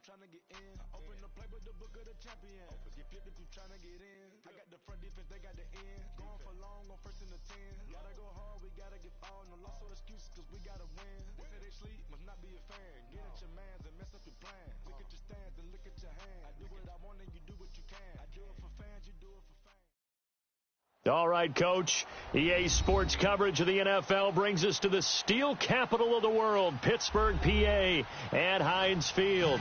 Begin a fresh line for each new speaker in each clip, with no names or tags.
trying to get in. Open the playbook, the book of the champion. Get flipped if you trying to get in. I got the front defense, they got the end. Going for long, on first and the 10. Gotta go hard, we gotta give all. No loss or excuses, cause we gotta win. They say they sleep, must not be a fan. Get at your mans and mess up your plan. Look at your stands and look at your hand. I do what I want and you do what you can. I do it for fans, you do it for fans.
All right, Coach. EA Sports coverage of the NFL brings us to the steel capital of the world, Pittsburgh, PA, at Heinz Field.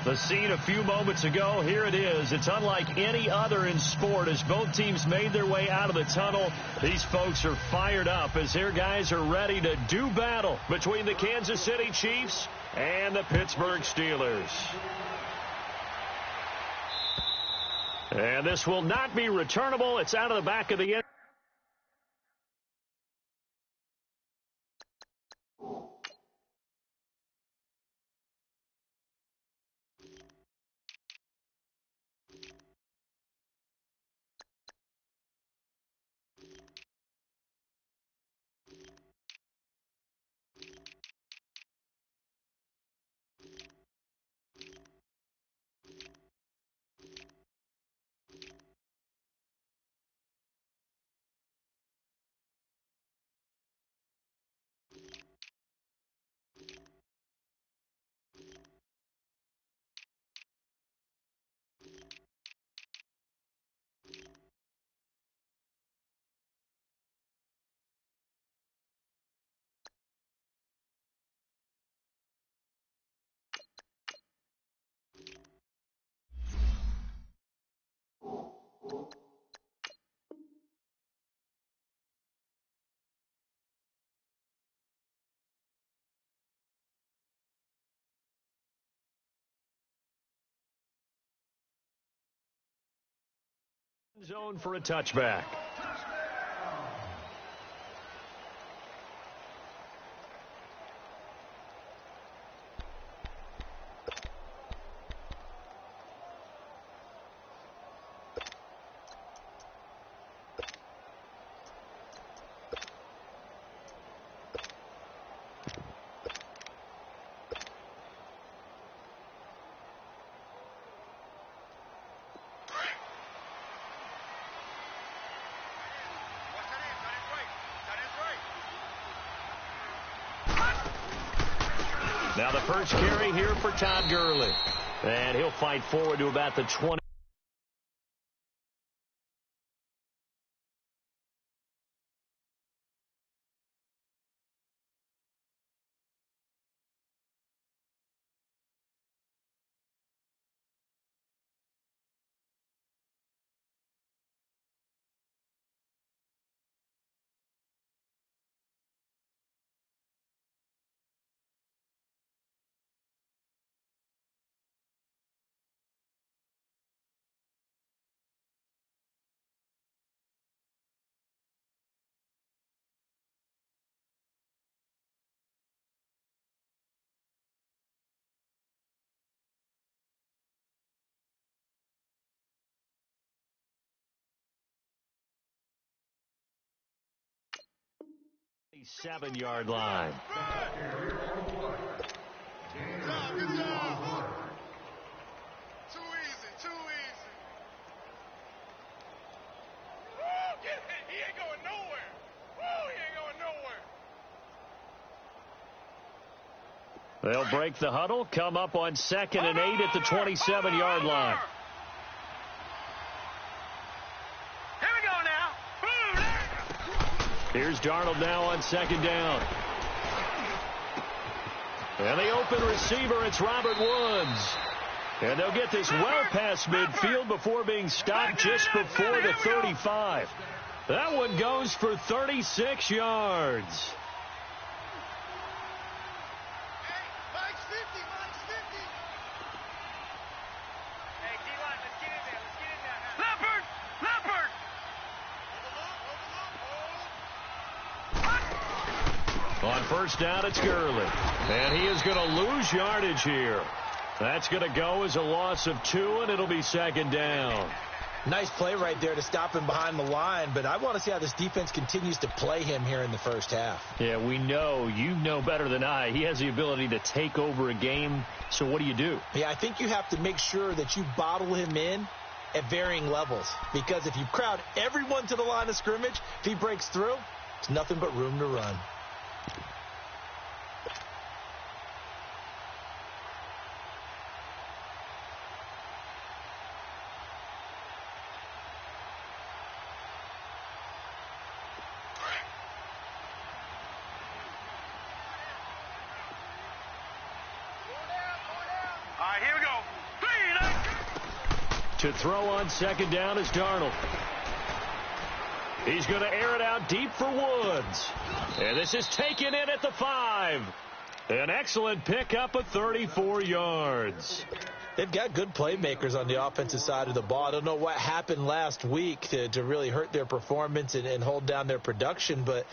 The scene a few moments ago, here it is. It's unlike any other in sport as both teams made their way out of the tunnel. These folks are fired up as their guys are ready to do battle between the Kansas City Chiefs and the Pittsburgh Steelers. And this will not be returnable. It's out of the back of the end. Zone for a touchback. Now the first carry here for Todd Gurley. And he'll fight forward to about the 20. The 7-yard line.
Good job, good job. Too easy. Woo, get it. He ain't going nowhere. Woo, he ain't going nowhere.
They'll break the huddle, come up on 2nd and 8 at the 27-yard line. Here's Darnold now on 2nd down. And the open receiver, it's Robert Woods. And they'll get this well past midfield before being stopped just before the 35. That one goes for 36 yards. On first down, it's Gurley. And he is going to lose yardage here. That's going to go as a loss of 2, and it'll be 2nd down.
Nice play right there to stop him behind the line, but I want to see how this defense continues to play him here in the first half.
Yeah, we know, you know better than I, he has the ability to take over a game, so what do you do?
Yeah, I think you have to make sure that you bottle him in at varying levels, because if you crowd everyone to the line of scrimmage, if he breaks through, there's nothing but room to run.
To throw on second down is Darnold. He's going to air it out deep for Woods. And this is taken in at the 5. An excellent pickup of 34 yards.
They've got good playmakers on the offensive side of the ball. I don't know what happened last week to really hurt their performance and hold down their production, but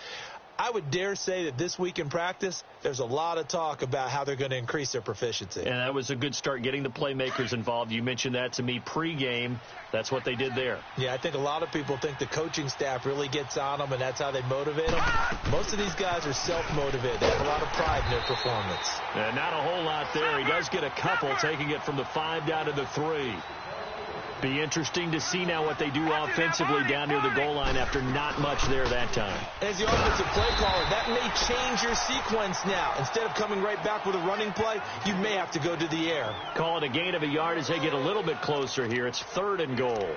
I would dare say that this week in practice, there's a lot of talk about how they're going to increase their proficiency.
And that was a good start, getting the playmakers involved. You mentioned that to me pregame. That's what they did there.
Yeah, I think a lot of people think the coaching staff really gets on them, and that's how they motivate them. Most of these guys are self-motivated. They have a lot of pride in their performance.
And not a whole lot there. He does get a couple, taking it from the 5 down to the 3. Be interesting to see now what they do offensively down near the goal line after not much there that time.
As the offensive play caller, that may change your sequence now. Instead of coming right back with a running play, you may have to go to the air.
Call it a gain of a yard as they get a little bit closer here. It's 3rd and goal.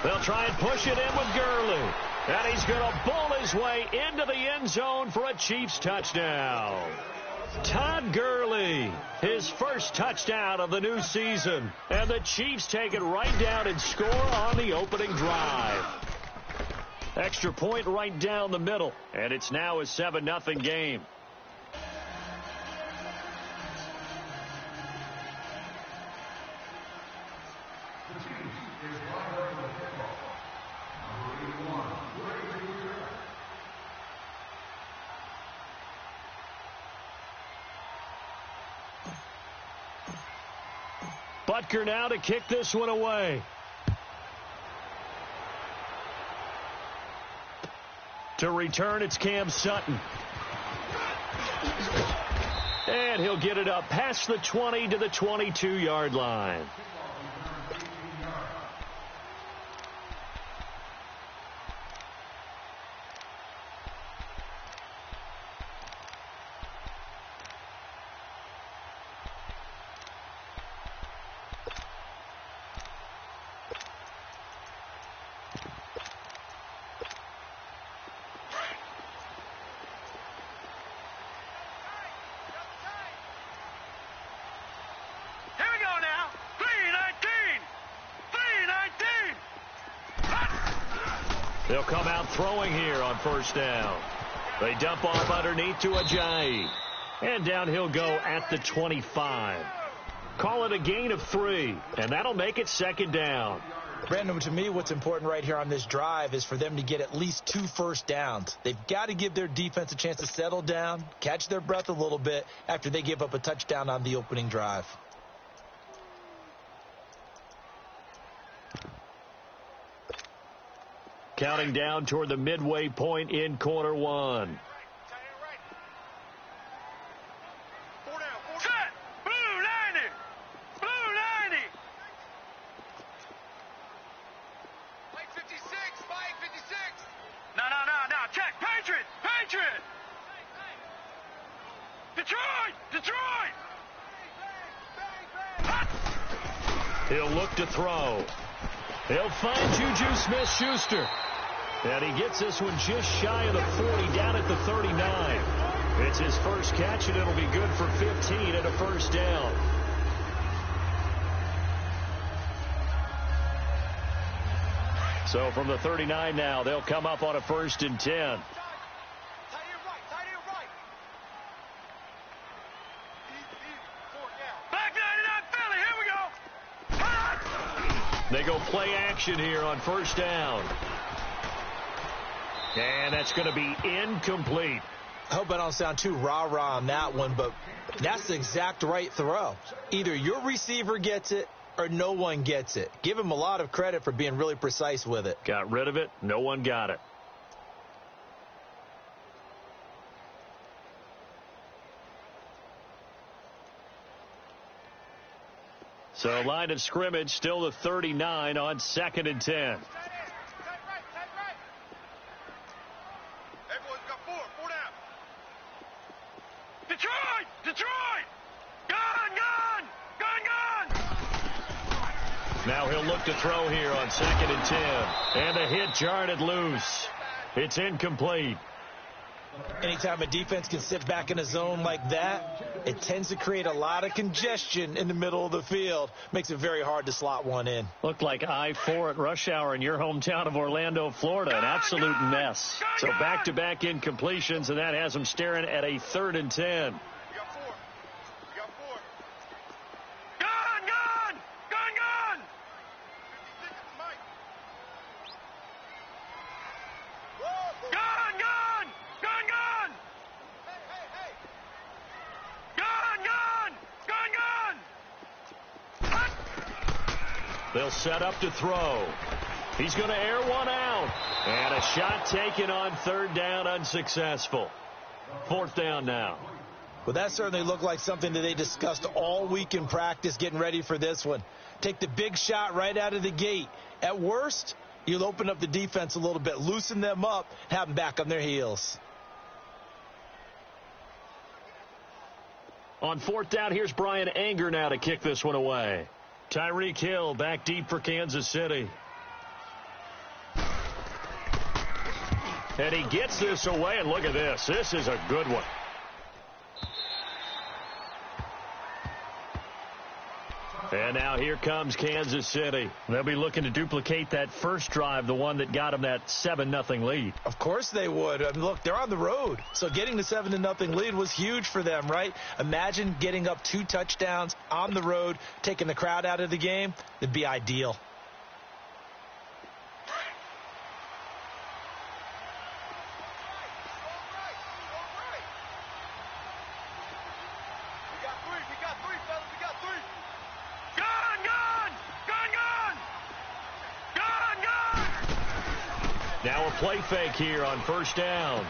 They'll try and push it in with Gurley. And he's going to bowl his way into the end zone for a Chiefs touchdown. Todd Gurley, his first touchdown of the new season. And the Chiefs take it right down and score on the opening drive. Extra point right down the middle. And it's now a 7-0 game. Butker now to kick this one away. To return, it's Cam Sutton. And he'll get it up past the 20 to the 22-yard line. They'll come out throwing here on first down. They dump off underneath to Ajayi. And down he'll go at the 25. Call it a gain of 3, and that'll make it 2nd down.
Brandon, to me, what's important right here on this drive is for them to get at least 2 first downs. They've got to give their defense a chance to settle down, catch their breath a little bit after they give up a touchdown on the opening drive.
Counting down toward the midway point in quarter 1.
Set! Blue 90! Blue 90! Mike 56! Mike 56! No. Check! Patriot! Patriot! Detroit!
He'll look to throw. He'll find Juju Smith-Schuster. And he gets this one just shy of the 40, down at the 39. It's his first catch, and it'll be good for 15 and a first down. So from the 39 now, they'll come up on a 1st and 10. They go play action here on 1st down. And that's going to be incomplete.
I hope I don't sound too rah-rah on that one, but that's the exact right throw. Either your receiver gets it or no one gets it. Give him a lot of credit for being really precise with it.
Got rid of it. No one got it. So line of scrimmage, still the 39 on 2nd and 10.
Everyone's got four down. Detroit! Gun!
Now he'll look to throw here on 2nd and 10. And the hit jarred loose. It's incomplete.
Anytime a defense can sit back in a zone like that, it tends to create a lot of congestion in the middle of the field. Makes it very hard to slot one in.
Looked like I-4 at rush hour in your hometown of Orlando, Florida. An absolute mess. So back-to-back incompletions, and that has them staring at a 3rd and 10.
We got four. Gun! 56 is Mike. Gun! Hey! Gun!
They'll set up to throw. He's going to air one out. And a shot taken on 3rd down, unsuccessful. 4th down now.
Well, that certainly looked like something that they discussed all week in practice getting ready for this one. Take the big shot right out of the gate. At worst, you'll open up the defense a little bit, loosen them up, have them back on their heels.
On 4th down, here's Brian Anger now to kick this one away. Tyreek Hill back deep for Kansas City. And he gets this away, and look at this. This is a good one. And now here comes Kansas City. They'll be looking to duplicate that first drive, the one that got them that 7-0 lead.
Of course they would. I mean, look, they're on the road. So getting the 7-0 lead was huge for them, right? Imagine getting up 2 touchdowns on the road, taking the crowd out of the game. It'd be ideal.
Now a play fake here on 1st down.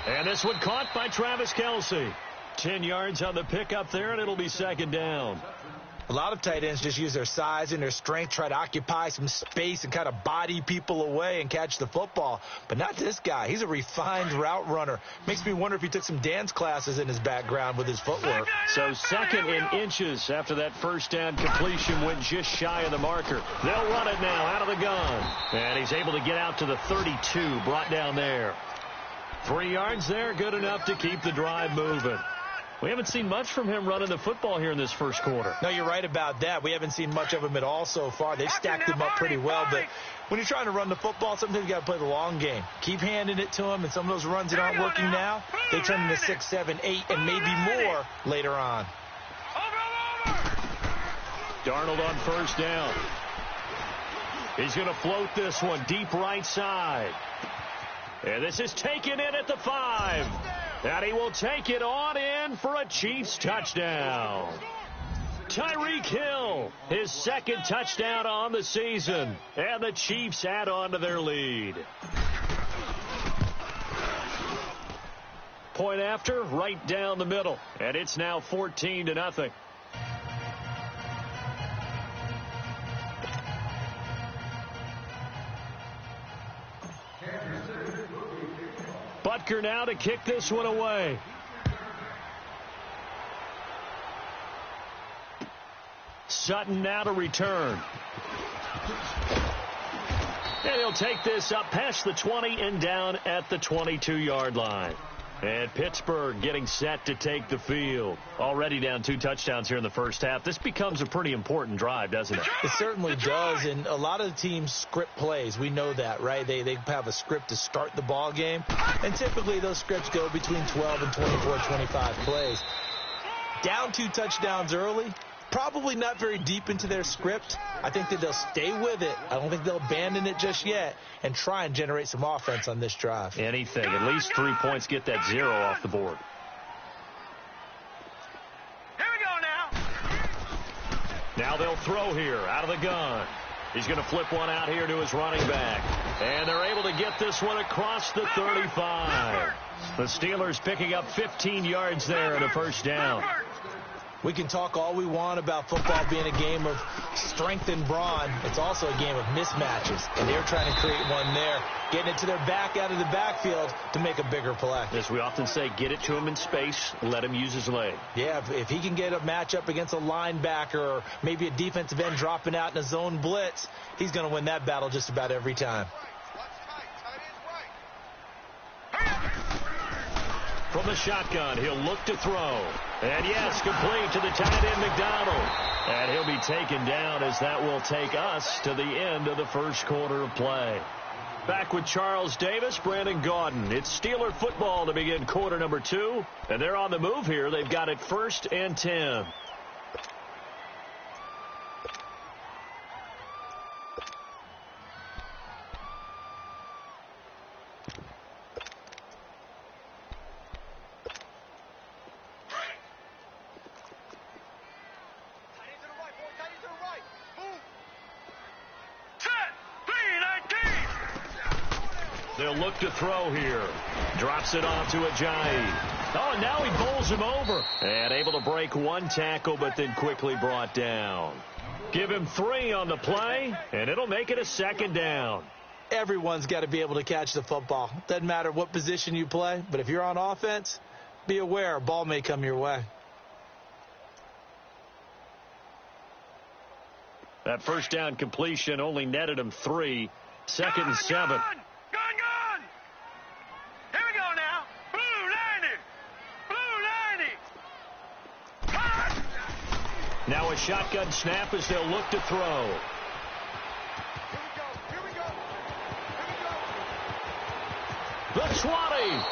And this one caught by Travis Kelce. 10 yards on the pickup there, and it'll be 2nd down.
A lot of tight ends just use their size and their strength, try to occupy some space and kind of body people away and catch the football. But not this guy. He's a refined route runner. Makes me wonder if he took some dance classes in his background with his footwork.
So 2nd and inches after that 1st down completion went just shy of the marker. They'll run it now out of the gun. And he's able to get out to the 32, brought down there. 3 yards there, good enough to keep the drive moving. We haven't seen much from him running the football here in this first quarter.
No, you're right about that. We haven't seen much of him at all so far. They've stacked him up pretty well. But when you're trying to run the football, sometimes you got to play the long game. Keep handing it to him, and some of those runs that aren't working now, they turn into 6, 7, 8, and maybe more later on.
Darnold on 1st down. He's going to float this one deep right side. And this is taken in at the 5. And he will take it on in for a Chiefs touchdown. Tyreek Hill, his 2nd touchdown on the season. And the Chiefs add on to their lead. Point after, right down the middle. And it's now 14-0. Butker now to kick this one away. Sutton now to return. And he'll take this up past the 20 and down at the 22-yard line. And Pittsburgh getting set to take the field. Already down 2 touchdowns here in the first half. This becomes a pretty important drive, doesn't it?
It certainly does, and a lot of the teams script plays. We know that, right? They have a script to start the ball game, and typically those scripts go between 12 and 24, 25 plays. Down 2 touchdowns early, probably not very deep into their script. I think that they'll stay with it. I don't think they'll abandon it just yet and try and generate some offense on this drive.
Anything. At least 3 points, get that 0 off the board.
Here we go now.
Now they'll throw here out of the gun. He's going to flip one out here to his running back. And they're able to get this one across the 35. The Steelers picking up 15 yards there and a first down.
We can talk all we want about football being a game of strength and brawn. It's also a game of mismatches, and they're trying to create one there, getting it to their back out of the backfield to make a bigger play.
As we often say, get it to him in space, let him use his leg.
Yeah, if he can get a matchup against a linebacker or maybe a defensive end dropping out in a zone blitz, he's going to win that battle just about every time.
From the shotgun, he'll look to throw. And yes, complete to the tight end, McDonald. And he'll be taken down as that will take us to the end of the first quarter of play. Back with Charles Davis, Brandon Gaudin. It's Steeler football to begin quarter number 2. And they're on the move here. They've got it 1st and 10. They'll look to throw here. Drops it off to Ajayi. Oh, and now he bowls him over. And able to break 1 tackle, but then quickly brought down. Give him 3 on the play, and it'll make it a 2nd down.
Everyone's got to be able to catch the football. Doesn't matter what position you play, but if you're on offense, be aware a ball may come your way.
That first down completion only netted him 3. 2nd and 7. Now a shotgun snap as they'll look to throw. The 20.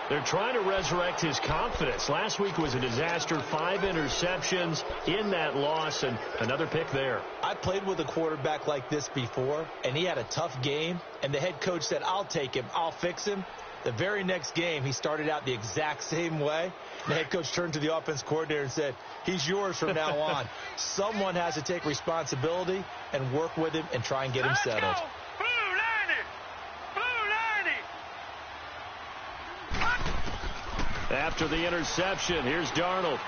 They're trying to resurrect his confidence. Last week was a disaster. 5 interceptions in that loss, and another pick there.
I played with a quarterback like this before, and he had a tough game, and the head coach said, I'll take him, I'll fix him. The very next game, he started out the exact same way. The head coach turned to the offense coordinator and said, he's yours from now on. Someone has to take responsibility and work with him and try and get him settled.
After the interception, here's Darnold.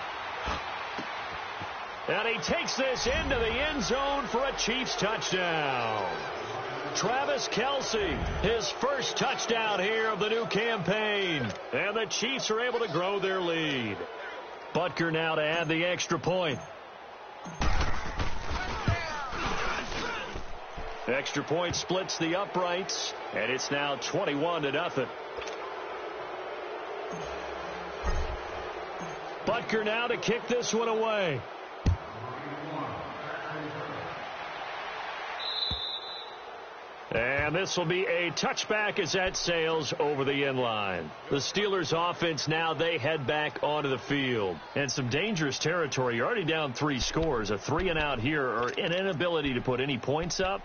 And he takes this into the end zone for a Chiefs touchdown. Travis Kelce, his first touchdown here of the new campaign. And the Chiefs are able to grow their lead. Butker now to add the extra point. Extra point splits the uprights, and it's now 21-0. Butker now to kick this one away. And this will be a touchback as that sails over the end line. The Steelers offense now, they head back onto the field. And some dangerous territory. You're already down 3 scores. A 3-and-out here or an inability to put any points up.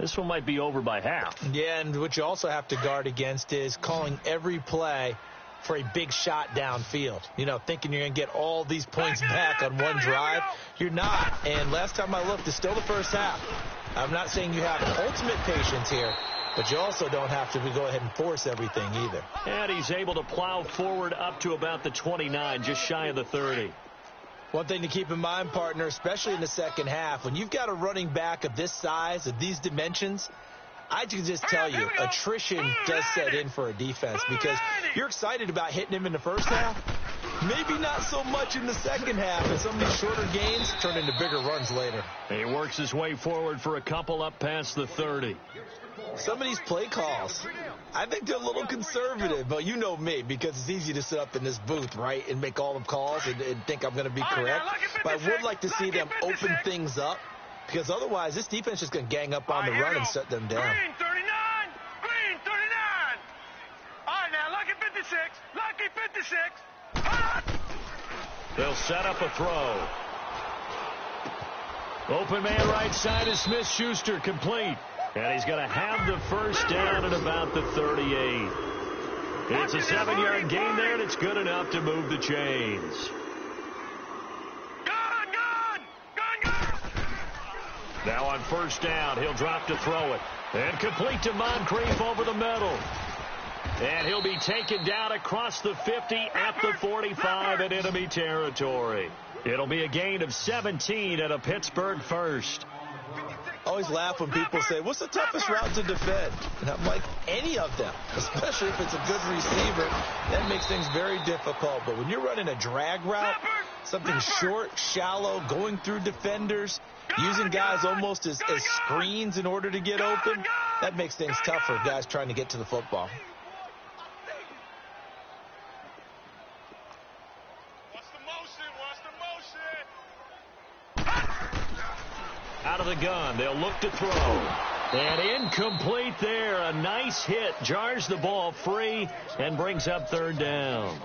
This one might be over by half.
Yeah, and what you also have to guard against is calling every play for a big shot downfield. You know, thinking you're going to get all these points back on one drive. You're not. And last time I looked, it's still the first half. I'm not saying you have ultimate patience here, but you also don't have to go ahead and force everything either.
And he's able to plow forward up to about the 29, just shy of the 30.
One thing to keep in mind, partner, especially in the second half, when you've got a running back of this size, of these dimensions, I can just tell you, attrition does set in for a defense because you're excited about hitting him in the first half, Maybe not so much in the second half, as some of these shorter gains turn into bigger runs later.
He works his way forward for a couple up past the 30.
Some of these play calls, I think they're a little conservative, but you know me, because it's easy to sit up in this booth, right, and make all the calls and think I'm going to be correct. But I would like to see them open things up, because otherwise this defense is just going to gang up on the run and shut them down.
Green 39! Green 39! All right, now, lucky 56! Lucky 56!
They'll set up a throw. Open man right side is Smith-Schuster, complete. And he's going to have the first down at about the 38. It's a 7-yard gain there, and it's good enough to move the chains. Now on first down, he'll drop to throw it. And complete to Moncrief over the middle. And he'll be taken down across the 50 at the 45 in enemy territory. It'll be a gain of 17 and a Pittsburgh first.
I always laugh when people say, what's the toughest route to defend? And I'm like, any of them, especially if it's a good receiver. That makes things very difficult. But when you're running a drag route, something short, shallow, going through defenders, using guys almost as screens in order to get open, that makes things tough for guys trying to get to the football.
Out of the gun, they'll look to throw. And incomplete there. A nice hit. Jars the ball free and brings up third down.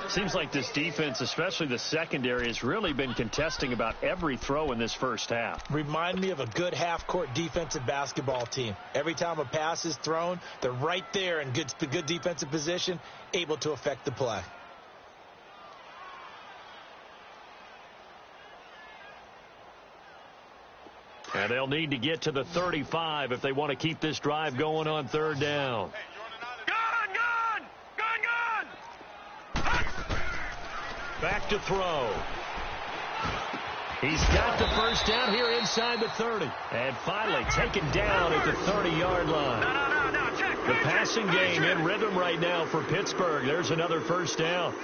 Seems like this defense, especially the secondary, has really been contesting about every throw in this first half.
Remind me of a good half-court defensive basketball team. Every time a pass is thrown, they're right there in good defensive position, able to affect the play.
And they'll need to get to the 35 if they want to keep this drive going on third down. Back to throw. He's got the first down here inside the 30. And finally taken down at the 30-yard line. The passing game in rhythm right now for Pittsburgh. There's another first down.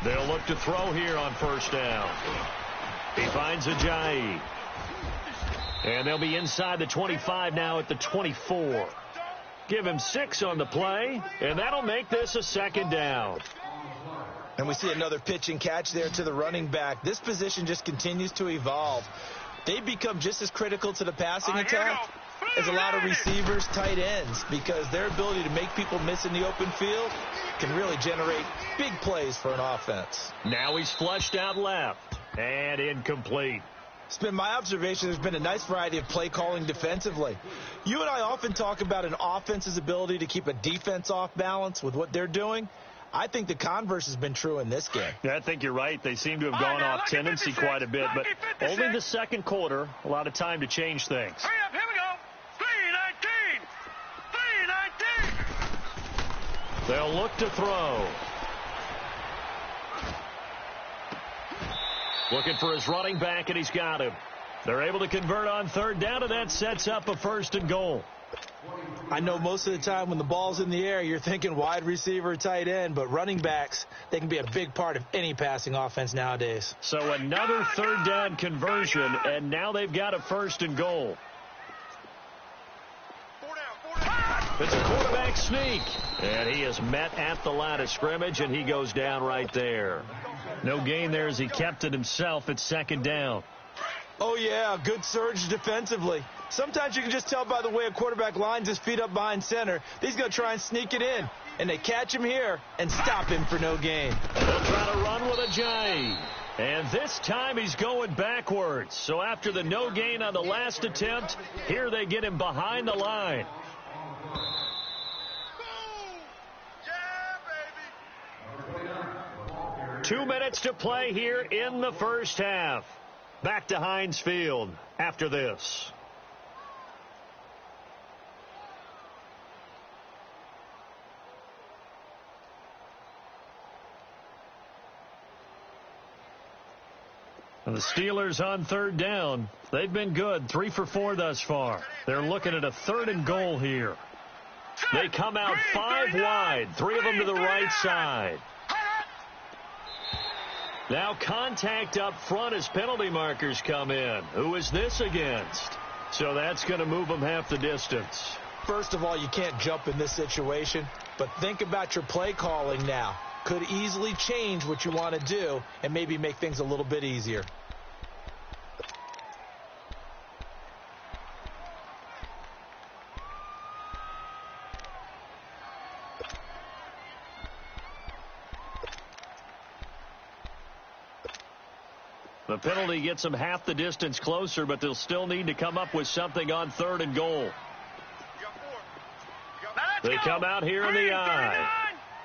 They'll look to throw here on first down. He finds Ajayi. And they'll be inside the 25 now at the 24. Give him 6 on the play, and that'll make this a second down.
And we see another pitch and catch there to the running back. This position just continues to evolve. They become just as critical to the passing attack as a lot of receivers, tight ends, because their ability to make people miss in the open field can really generate big plays for an offense.
Now he's flushed out left and incomplete.
It's been my observation there's been a nice variety of play calling defensively. You and I often talk about an offense's ability to keep a defense off balance with what they're doing. I think the converse has been true in this game.
Yeah, I think you're right. They seem to have gone off tendency quite a bit, but only the second quarter, a lot of time to change things.
Hurry up, here we go. 3-19. 3-19.
They'll look to throw. Looking for his running back, and he's got him. They're able to convert on third down, and that sets up a first and goal.
I know most of the time when the ball's in the air, you're thinking wide receiver, tight end, but running backs, they can be a big part of any passing offense nowadays.
So another third down conversion, and now they've got a first and goal. It's a quarterback sneak, and he is met at the line of scrimmage, and he goes down right there. No gain there as he kept it himself at second down.
Oh, yeah, good surge defensively. Sometimes you can just tell by the way a quarterback lines his feet up behind center. He's going to try and sneak it in, and they catch him here and stop him for no gain.
They'll try to run with Ajayi. And this time he's going backwards. So after the no gain on the last attempt, here they get him behind the line. 2 minutes to play here in the first half. Back to Heinz Field after this. And the Steelers on third down. They've been good, 3 for 4 thus far. They're looking at a 3rd and goal here. They come out 5 wide, 3 of them to the right side. Now contact up front as penalty markers come in. Who is this against? So that's going to move them half the distance.
First of all, you can't jump in this situation, but think about your play calling now. Could easily change what you want to do and maybe make things a little bit easier.
The penalty gets them half the distance closer, but they'll still need to come up with something on 3rd and goal. They come out here in the eye.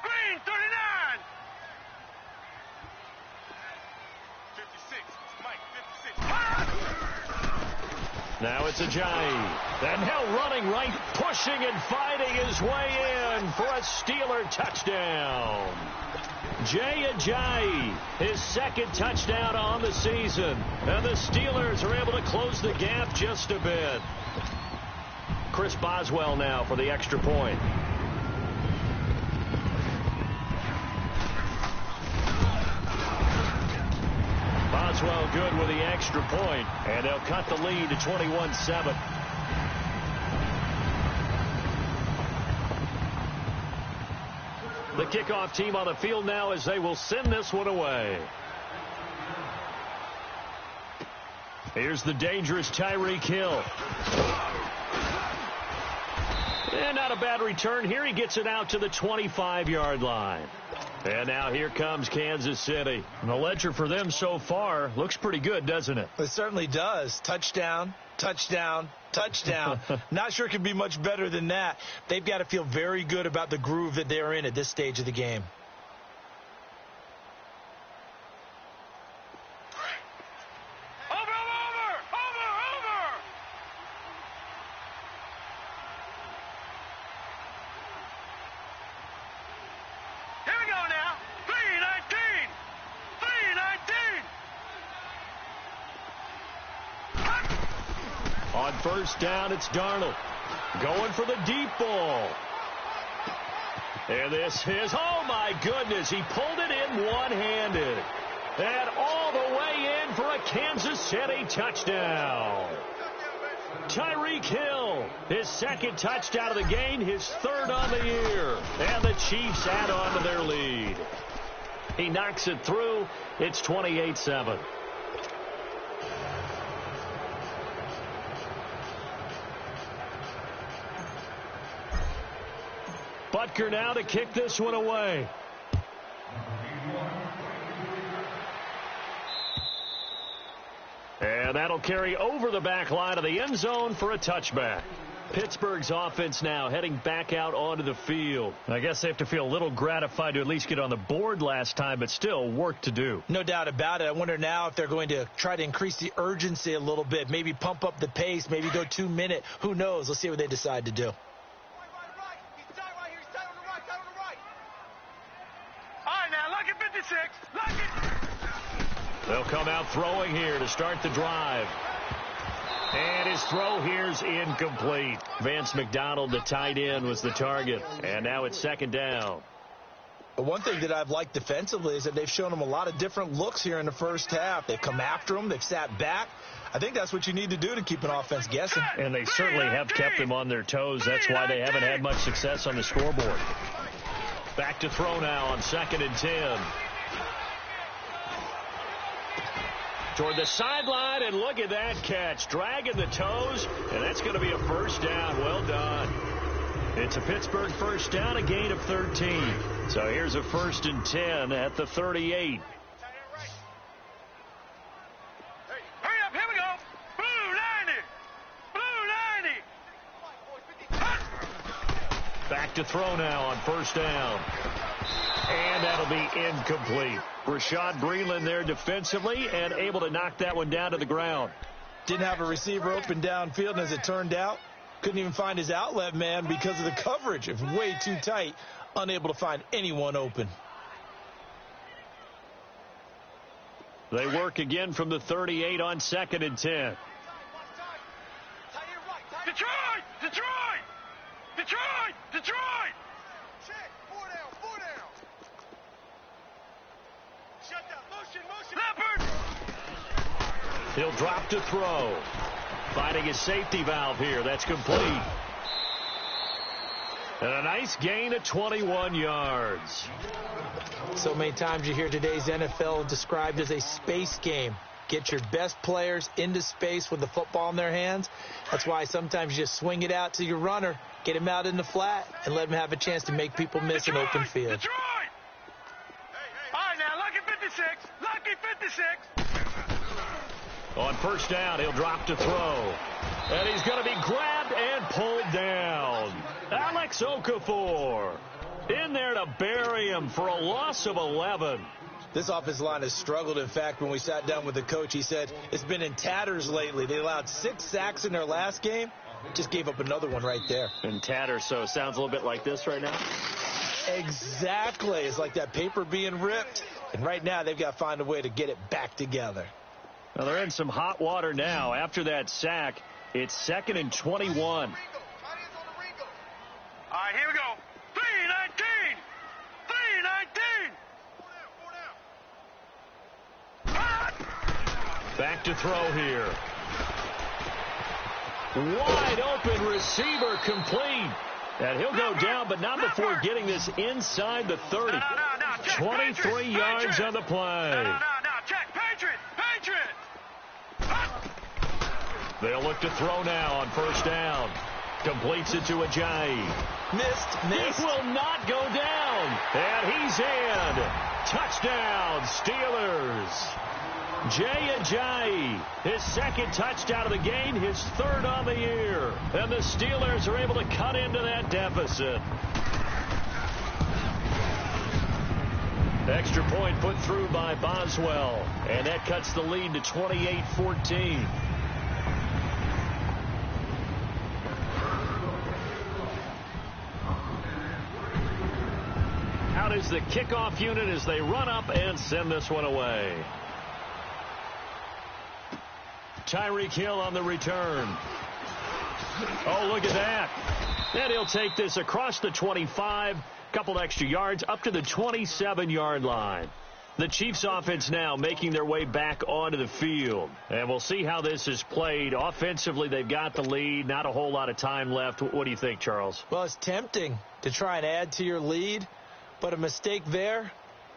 Green 39. 56. Mike 56.
Now it's Ajayi. And now running right, pushing and fighting his way in for a Steeler touchdown. Jay Ajayi, his 2nd touchdown on the season. And the Steelers are able to close the gap just a bit. Chris Boswell now for the extra point. Boswell good with the extra point, and they'll cut the lead to 21-7. The kickoff team on the field now as they will send this one away. Here's the dangerous Tyreek Hill. And not a bad return here. He gets it out to the 25-yard line. And now here comes Kansas City. And the ledger for them so far looks pretty good, doesn't it?
It certainly does. Touchdown, touchdown, touchdown. Not sure it can be much better than that. They've got to feel very good about the groove that they're in at this stage of the game.
On first down, it's Darnold. Going for the deep ball. And this is, oh my goodness, he pulled it in one-handed. And all the way in for a Kansas City touchdown. Tyreek Hill, his 2nd touchdown of the game, his 3rd on the year. And the Chiefs add on to their lead. He knocks it through. It's 28-7. Butker now to kick this one away. And that'll carry over the back line of the end zone for a touchback. Pittsburgh's offense now heading back out onto the field. I guess they have to feel a little gratified to at least get on the board last time, but still work to do.
No doubt about it. I wonder now if they're going to try to increase the urgency a little bit, maybe pump up the pace, maybe go 2-minute. Who knows? Let's see what they decide to do.
They'll come out throwing here to start the drive. And his throw here's incomplete. Vance McDonald, the tight end, was the target. And now it's 2nd down.
But one thing that I've liked defensively is that they've shown them a lot of different looks here in the first half. They've come after them. They've sat back. I think that's what you need to do to keep an offense guessing.
And they certainly have kept them on their toes. That's why they haven't had much success on the scoreboard. Back to throw now on 2nd and 10. Toward the sideline, and look at that catch. Dragging the toes, and that's going to be a first down. Well done. It's a Pittsburgh first down, a gain of 13. So here's a 1st and 10 at the 38.
Hurry up, here we go. Blue 90.
Back to throw now on first down. And that'll be incomplete. Rashad Breeland there defensively and able to knock that one down to the ground.
Didn't have a receiver open downfield, and as it turned out, couldn't even find his outlet man because of the coverage. It was way too tight, unable to find anyone open.
They work again from the 38 on 2nd and 10.
Detroit! Detroit! Detroit! Detroit!
Check. 4 down. 4 down. Shut down. Motion.
Leopard!
He'll drop to throw. Finding his safety valve here. That's complete. And a nice gain of 21 yards.
So many times you hear today's NFL described as a space game. Get your best players into space with the football in their hands. That's why sometimes you just swing it out to your runner, get him out in the flat, and let him have a chance to make people miss an open field.
Detroit! All right, now, lucky 56. Lucky 56.
On first down, he'll drop to throw. And he's going to be grabbed and pulled down. Alex Okafor in there to bury him for a loss of 11.
This offensive line has struggled. In fact, when we sat down with the coach, he said it's been in tatters lately. They allowed 6 sacks in their last game. Just gave up another one right there.
In tatters, so it sounds a little bit like this right now.
Exactly. It's like that paper being ripped. And right now, they've got to find a way to get it back together.
Well, they're in some hot water now. After that sack, it's 2nd and 21.
All right, here we go. 3-19. 3-19.
Back to throw here. Wide open receiver complete. And he'll go down, but not before getting this inside the 30. 23 yards on the play.
No. Check. Patriot.
They'll look to throw now on first down. Completes it to Ajayi.
Missed.
He will not go down. And he's in. Touchdown, Steelers. Jay Ajayi, his 2nd touchdown of the game, his 3rd on the year. And the Steelers are able to cut into that deficit. Extra point put through by Boswell. And that cuts the lead to 28-14. Out is the kickoff unit as they run up and send this one away. Tyreek Hill on the return. Oh, look at that. And he'll take this across the 25, couple extra yards, up to the 27-yard line. The Chiefs offense now making their way back onto the field. And we'll see how this is played. Offensively, they've got the lead. Not a whole lot of time left. What do you think, Charles?
Well, it's tempting to try and add to your lead, but a mistake there,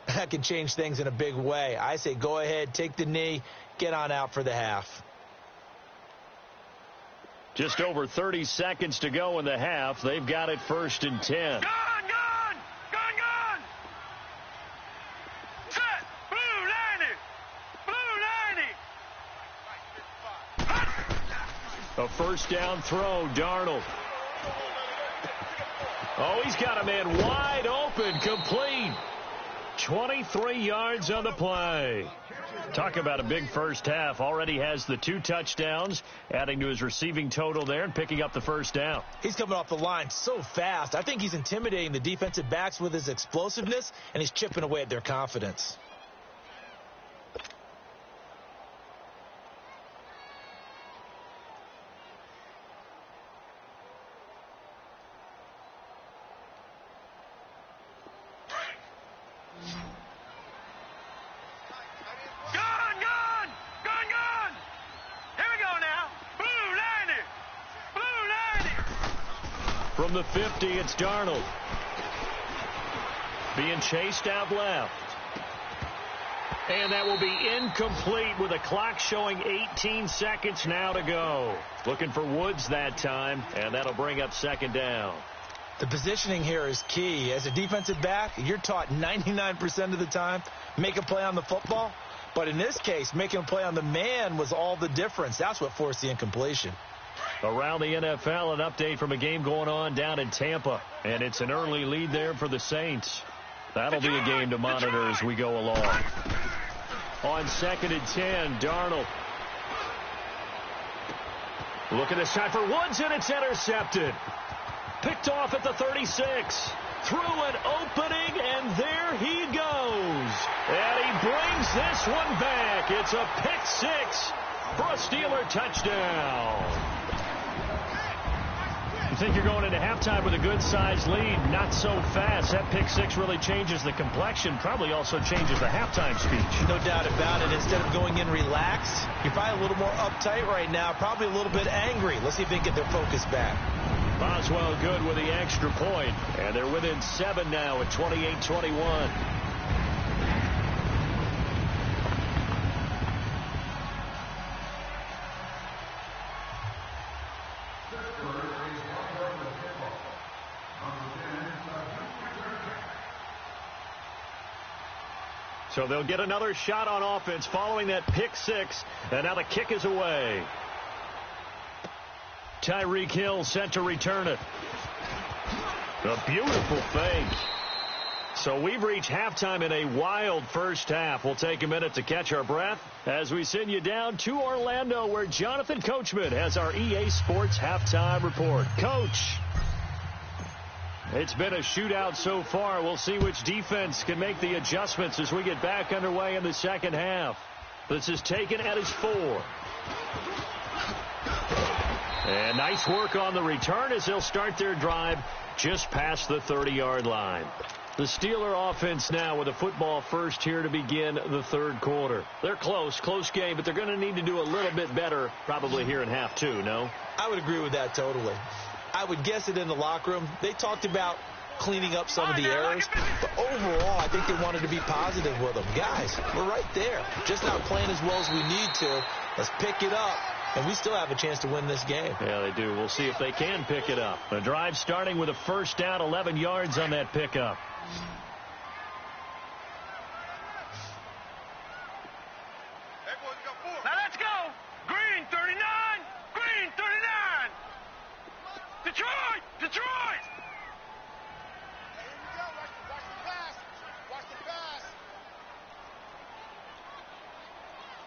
that can change things in a big way. I say go ahead, take the knee, get on out for the half.
Just over 30 seconds to go in the half. They've got it 1st and 10.
Gone! Set! Blue 90!
A first down throw, Darnold. Oh, he's got a man wide open, complete. 23 yards on the play. Talk about a big first half. Already has the 2 touchdowns, adding to his receiving total there and picking up the first down.
He's coming off the line so fast. I think he's intimidating the defensive backs with his explosiveness, and he's chipping away at their confidence.
From the 50, it's Darnold. Being chased out left. And that will be incomplete with a clock showing 18 seconds now to go. Looking for Woods that time, and that'll bring up 2nd down.
The positioning here is key. As a defensive back, you're taught 99% of the time, make a play on the football. But in this case, making a play on the man was all the difference. That's what forced the incompletion.
Around the NFL, an update from a game going on down in Tampa. And it's an early lead there for the Saints. That'll be a game to monitor as we go along. On 2nd and 10, Darnold. Looking to shot for Woods, and it's intercepted. Picked off at the 36. through an opening, and there he goes. And he brings this one back. It's a pick six for a Steeler touchdown. You think you're going into halftime with a good-sized lead? Not so fast. That pick six really changes the complexion, probably also changes the halftime speech.
No doubt about it. Instead of going in relaxed, you're probably a little more uptight right now, probably a little bit angry. Let's see if they can get their focus back.
Boswell good with the extra point, and they're within 7 now at 28-21. So they'll get another shot on offense following that pick six, and now the kick is away. Tyreek Hill set to return it. A beautiful fake. So we've reached halftime in a wild first half. We'll take a minute to catch our breath as we send you down to Orlando, where Jonathan Coachman has our EA Sports halftime report. Coach. It's been a shootout so far. We'll see which defense can make the adjustments as we get back underway in the second half. This is taken at his 4. And nice work on the return as they'll start their drive just past the 30-yard line. The Steeler offense now with a football first here to begin the third quarter. They're close game, but they're going to need to do a little bit better probably here in half 2, no?
I would agree with that totally. I would guess it in the locker room. They talked about cleaning up some of the errors, but overall, I think they wanted to be positive with them. Guys, we're right there. Just not playing as well as we need to. Let's pick it up, and we still have a chance to win this game.
Yeah, they do. We'll see if they can pick it up. The drive starting with a first down, 11 yards on that pickup.
Now let's go. Green 39. Green 39. Detroit! Detroit!
Here we go. Watch the pass. Watch the pass.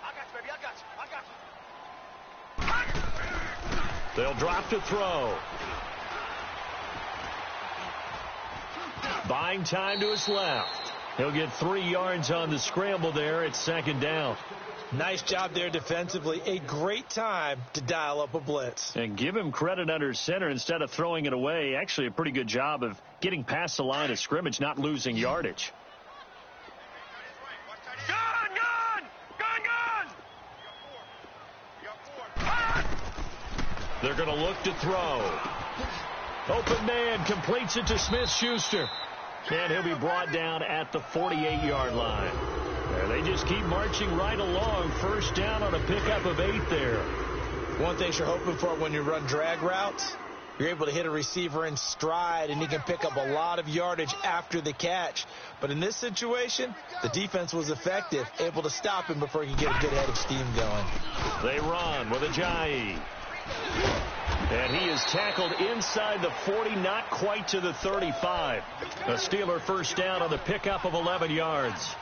I got you, baby. I got you.
They'll drop to throw. Buying time to his left. He'll get 3 yards on the scramble there. It's second down.
Nice job there defensively. A great time to dial up a blitz.
And give him credit under center instead of throwing it away. Actually a pretty good job of getting past the line of scrimmage, not losing yardage.
Gun!
They're going to look to throw. Open man completes it to Smith-Schuster. And he'll be brought down at the 48-yard line. They just keep marching right along. First down on a pickup of 8 there.
One thing you're hoping for when you run drag routes, you're able to hit a receiver in stride, and he can pick up a lot of yardage after the catch. But in this situation, the defense was effective, able to stop him before he could get a good head of steam going.
They run with Ajayi. And he is tackled inside the 40, not quite to the 35. A Steeler first down on the pickup of 11 yards.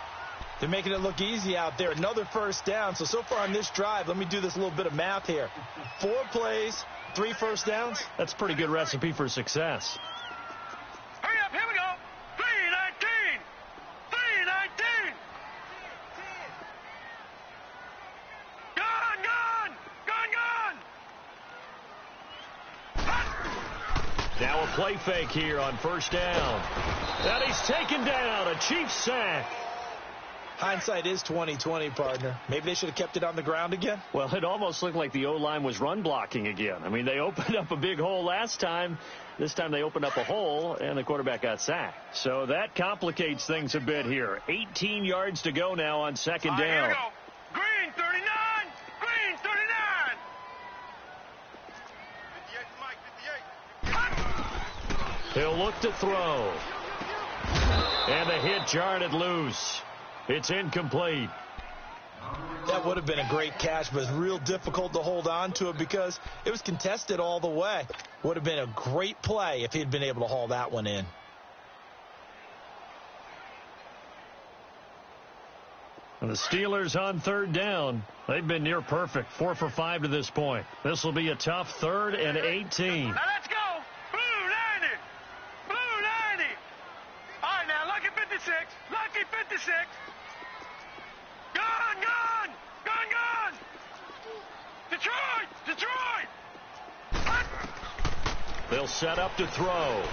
They're making it look easy out there. Another first down. So far on this drive, let me do this little bit of math here. 4 plays, 3 first downs.
That's a pretty good recipe for success.
Hurry up, here we go. 319. 319. Gun!
Now a play fake here on first down. And he's taken down. A Chiefs sack.
Hindsight is 20/20, partner. Maybe they should have kept it on the ground again.
Well, it almost looked like the O-line was run blocking again. I mean, they opened up a big hole last time. This time they opened up a hole, and the quarterback got sacked. So that complicates things a bit here. 18 yards to go now on second down.
Here we go. Green 39. Green 39. 58, Mike, 58.
He'll look to throw. And the hit jarred it loose. It's incomplete.
That would have been a great catch, but it's real difficult to hold on to it because it was contested all the way. Would have been a great play if he'd been able to haul that one in.
And the Steelers on third down. They've been near perfect. 4 for 5 to this point. This will be a tough 3rd and 18.
Now let's go. Blue 90. Blue 90.
They'll set up to throw.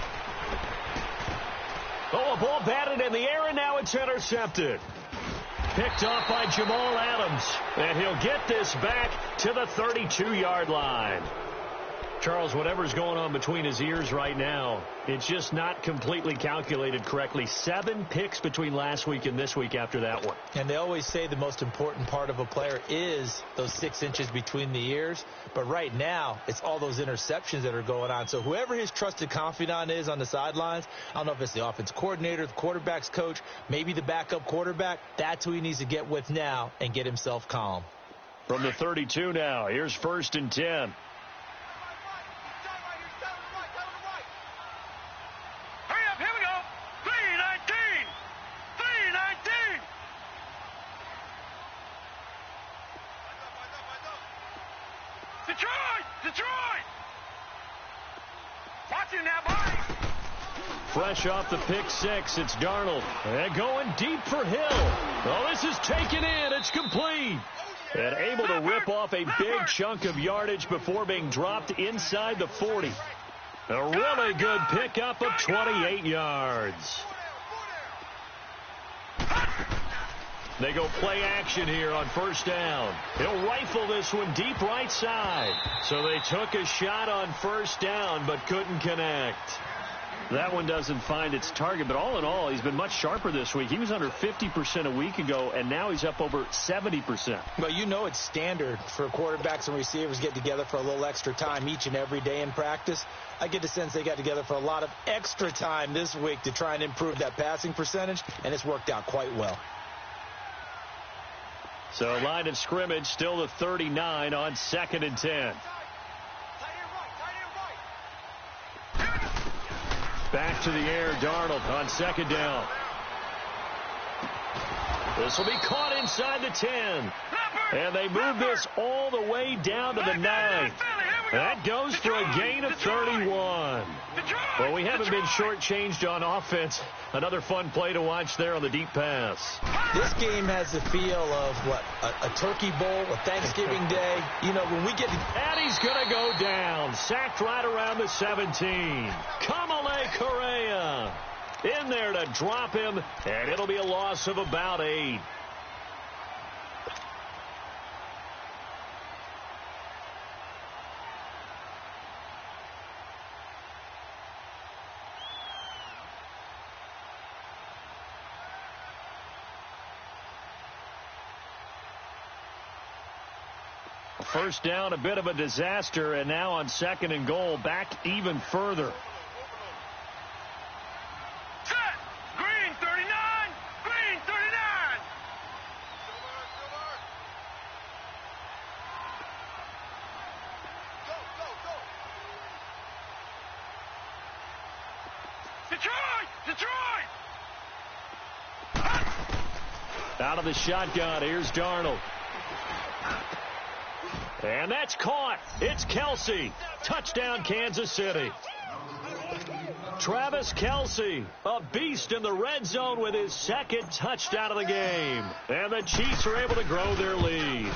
Oh, a ball batted in the air, and now it's intercepted. Picked off by Jamal Adams, and he'll get this back to the 32-yard line. Charles, whatever's going on between his ears right now, it's just not completely calculated correctly. 7 picks between last week and this week after that one.
And they always say the most important part of a player is those 6 inches between the ears. But right now, it's all those interceptions that are going on. So whoever his trusted confidant is on the sidelines, I don't know if it's the offense coordinator, the quarterback's coach, maybe the backup quarterback, that's who he needs to get with now and get himself calm.
From the 32 now, here's 1st and 10.
Detroit! Watch it now, boys!
Fresh off the pick 6, it's Darnold. And going deep for Hill. Oh, this is taken in. It's complete. And able to rip off a big chunk of yardage before being dropped inside the 40. A really good pickup of 28 yards. They go play action here on 1st down. He'll rifle this one deep right side. So they took a shot on 1st down but couldn't connect. That one doesn't find its target, but all in all, he's been much sharper this week. He was under 50% a week ago, and now he's up over 70%.
Well, you know it's standard for quarterbacks and receivers get together for a little extra time each and every day in practice. I get the sense they got together for a lot of extra time this week to try and improve that passing percentage, and it's worked out quite well.
So line of scrimmage still the 39 on 2nd and 10. Back to the air, Darnold on 2nd down. This will be caught inside the 10. And they move this all the way down to the 9. That goes for a gain of 31. Well, we haven't been shortchanged on offense. Another fun play to watch there on the deep pass.
This game has the feel of, a turkey bowl, a Thanksgiving Day. You know, when we get...
And he's going to go down. Sacked right around the 17. Kamale Correa in there to drop him, and it'll be a loss of about 8. First down, a bit of a disaster, and now on 2nd and goal, back even further.
Set! Green 39! Green 39! Detroit! Detroit!
Out of the shotgun, here's Darnold. And that's caught. It's Kelce. Touchdown, Kansas City. Travis Kelce, a beast in the red zone with his 2nd touchdown of the game. And the Chiefs are able to grow their lead.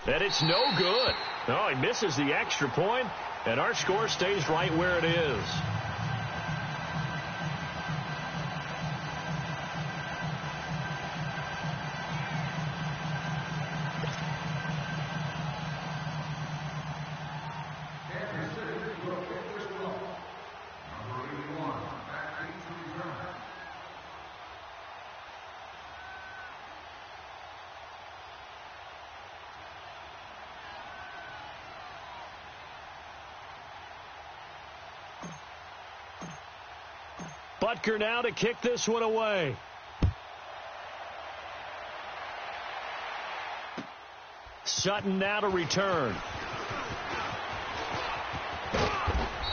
And it's no good. Oh, he misses the extra point, and our score stays right where it is. Butker now to kick this one away. Sutton now to return.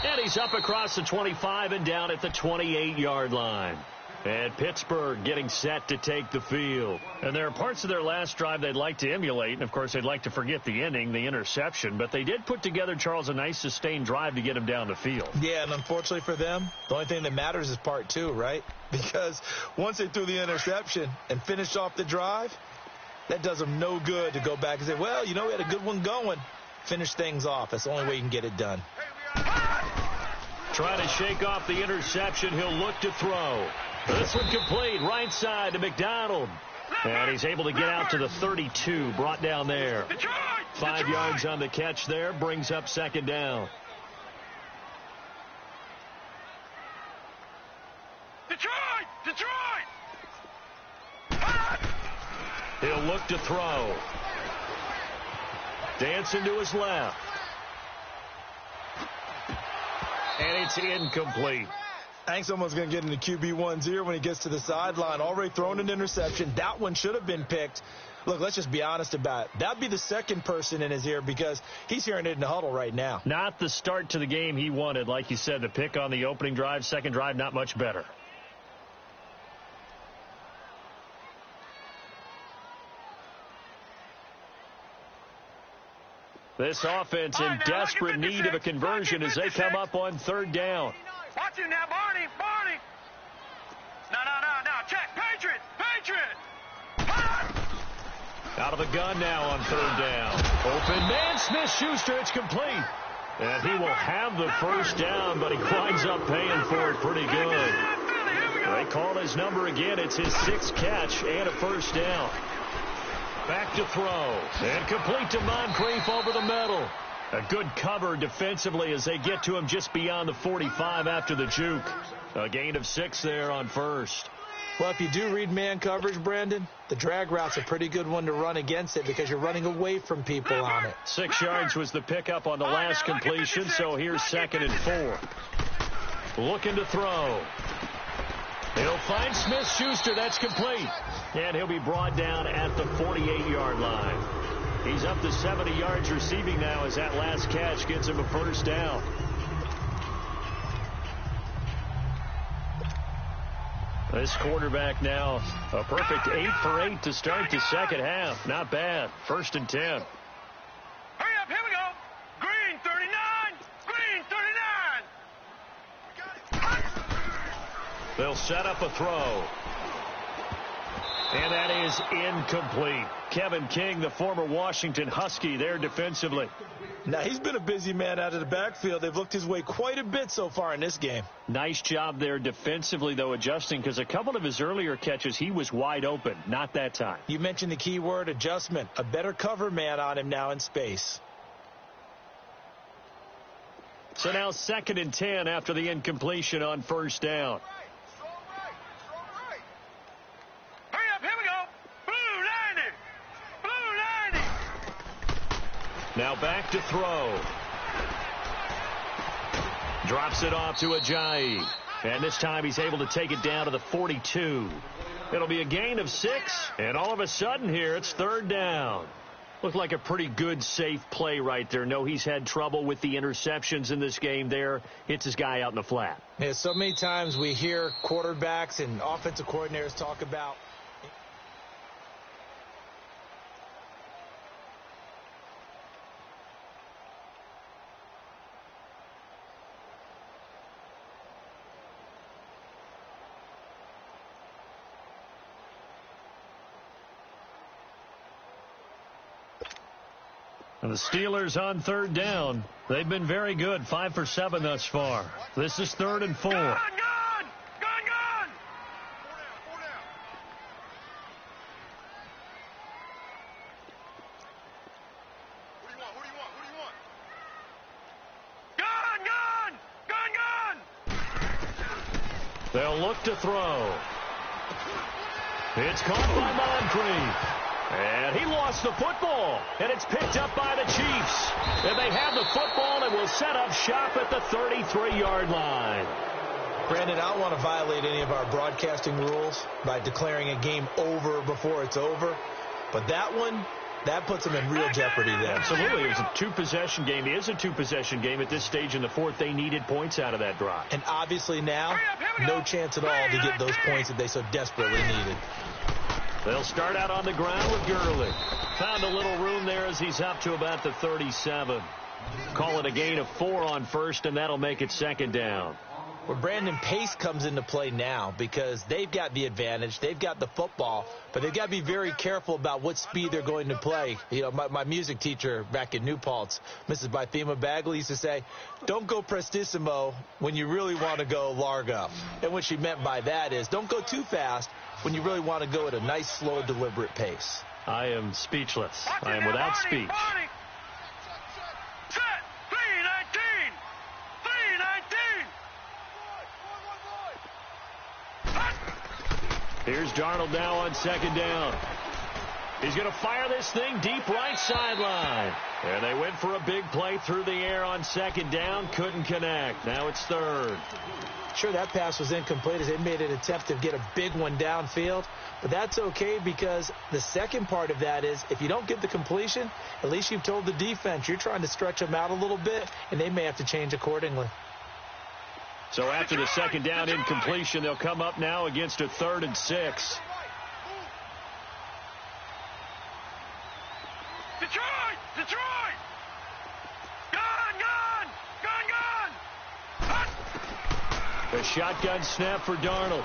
And he's up across the 25 and down at the 28-yard line. And Pittsburgh getting set to take the field. And there are parts of their last drive they'd like to emulate. And, of course, they'd like to forget the ending, the interception. But they did put together, Charles, a nice sustained drive to get him down the field.
Yeah, and unfortunately for them, the only thing that matters is part 2, right? Because once they threw the interception and finished off the drive, that does them no good to go back and say, well, you know, we had a good one going. Finish things off. That's the only way you can get it done.
Hey, we are...
Trying to shake off the interception. He'll look to throw. This one complete. Right side to McDonald. And he's able to get out to the 32. Brought down there. 5 yards on the catch there. Brings up second down.
Detroit!
He'll look to throw. Dancing to his left. And it's incomplete.
I think someone's going to get into QB1's ear when he gets to the sideline. Already thrown an interception. That one should have been picked. Look, let's just be honest about it. That'd be the second person in his ear because he's hearing it in the huddle right now.
Not the start to the game he wanted. Like you said, the pick on the opening drive, second drive, not much better. This offense in desperate need of a conversion as they come up on third down.
Watch him now, Barney. No. Check. Patriot.
Out of the gun now on third down. Open man, Smith-Schuster. It's complete. And he will have the first down, but he winds up paying for it pretty good. They call his number again. It's his 6th catch and a first down. Back to throw. And complete to Moncrief over the middle. A good cover defensively as they get to him just beyond the 45 after the juke. A gain of 6 there on first.
Well, if you do read man coverage, Brandon, the drag route's a pretty good one to run against it because you're running away from people on it.
6 yards was the pickup on the last completion, so here's 2nd and 4. Looking to throw. He'll find Smith-Schuster. That's complete. And he'll be brought down at the 48-yard line. He's up to 70 yards receiving now as that last catch gets him a first down. This quarterback now a perfect 8 for 8 to start the second half. Not bad. 1st and 10.
Hurry up, here we go. Green 39.
They'll set up a throw. And that is incomplete. Kevin King, the former Washington Husky, there defensively.
Now, he's been a busy man out of the backfield. They've looked his way quite a bit so far in this game.
Nice job there defensively, though, adjusting, because a couple of his earlier catches, he was wide open. Not that time.
You mentioned the key word, adjustment. A better cover man on him now in space.
So now 2nd and 10 after the incompletion on first down. Now back to throw. Drops it off to Ajayi. And this time he's able to take it down to the 42. It'll be a gain of 6. And all of a sudden here, it's third down. Looked like a pretty good, safe play right there. No, he's had trouble with the interceptions in this game there. Hits his guy out in the flat.
Yeah, so many times we hear quarterbacks and offensive coordinators talk about
And the Steelers on third down. They've been very good. 5 for 7 thus far. This is 3rd and 4.
Gone! Who do you want? Gone!
They'll look to throw. It's caught by Moncrief. And he lost the football, and it's picked up by the Chiefs. And they have the football and will set up shop at the 33-yard line.
Brandon, I don't want to violate any of our broadcasting rules by declaring a game over before it's over. But that one, that puts them in real jeopardy there.
Absolutely. It was a two-possession game. It is a two-possession game at this stage in the fourth. They needed points out of that drive.
And obviously now, no chance at all to get those points that they so desperately needed.
They'll start out on the ground with Gurley. Found a little room there as he's up to about the 37. Call it a gain of 4 on first, and that'll make it second down.
Well, Brandon, pace comes into play now because they've got the advantage. They've got the football, but they've got to be very careful about what speed they're going to play. You know, my music teacher back in New Paltz, Mrs. Bythema Bagley, used to say, don't go prestissimo when you really want to go largo. And what she meant by that is don't go too fast when you really want to go at a nice, slow, deliberate pace.
I am speechless. I am without speech.
Set. 319. 319.
Here's Darnold now on second down. He's going to fire this thing deep right sideline. And they went for a big play through the air on second down. Couldn't connect. Now it's third.
Sure, that pass was incomplete as they made an attempt to get a big one downfield. But that's okay because the second part of that is if you don't get the completion, at least you've told the defense you're trying to stretch them out a little bit, and they may have to change accordingly.
So after the second down incompletion, they'll come up now against a 3rd and 6.
Detroit! Detroit! Gone!
The shotgun snap for Darnold.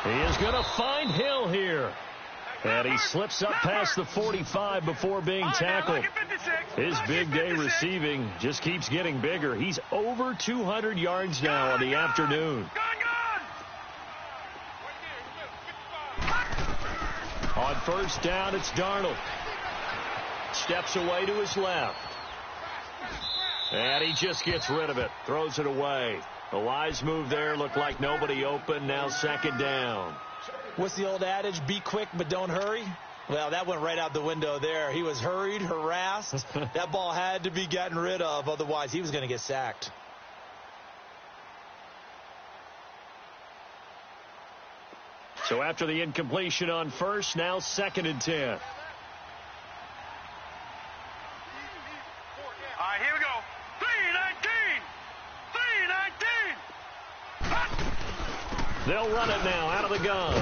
He is going to find Hill here. And he slips up past the 45 before being tackled. His big day receiving just keeps getting bigger. He's over 200 yards now on the afternoon. On first down, it's Darnold. Steps away to his left. And he just gets rid of it. Throws it away. The wise move there. Looked like nobody open. Now second down.
What's the old adage? Be quick, but don't hurry. Well, that went right out the window there. He was hurried, harassed. That ball had to be gotten rid of. Otherwise, he was going to get sacked.
So after the incompletion on first, now 2nd and 10.
All right, here we go. 319.
They'll run it now out of the gun.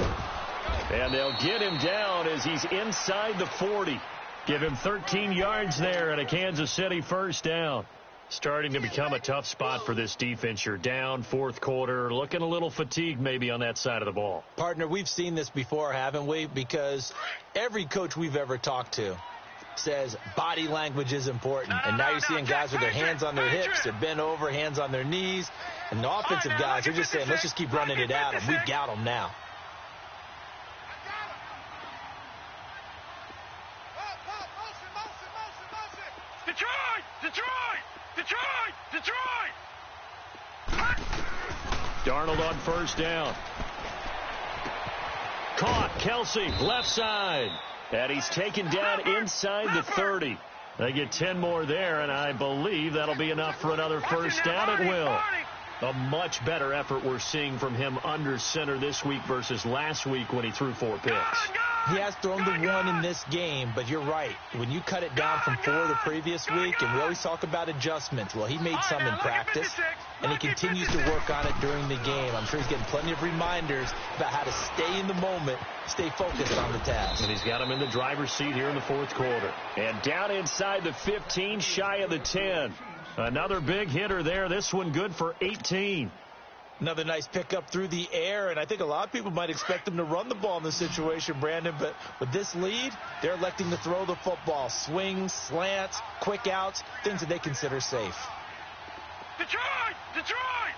And they'll get him down as he's inside the 40. Give him 13 yards there and a Kansas City first down. Starting to become a tough spot for this defense. You're down 4th quarter, looking a little fatigued maybe on that side of the ball.
Partner, we've seen this before, haven't we? Because every coach we've ever talked to says body language is important. And now you're seeing guys with their hands on their hips, they're bent over, hands on their knees. And the offensive guys are just saying, let's just keep running it at them. We've got them now.
Detroit! Detroit! Detroit! Detroit!
Darnold on first down. Caught. Kelsey, left side. And he's taken down inside the 30. They get 10 more there, and I believe that'll be enough for another first down. It will. A much better effort we're seeing from him under center this week versus last week when he threw 4 picks.
He has thrown the 1 in this game, but you're right. When you cut it down from 4 the previous week, and we always talk about adjustments, well, he made some in practice, and he continues to work on it during the game. I'm sure he's getting plenty of reminders about how to stay in the moment, stay focused on the task.
And he's got him in the driver's seat here in the 4th quarter. And down inside the 15, shy of the 10. Another big hitter there. This one good for 18.
Another nice pickup through the air, and I think a lot of people might expect them to run the ball in this situation, Brandon, but with this lead, they're electing to throw the football. Swings, slants, quick outs, things that they consider safe.
Detroit! Detroit!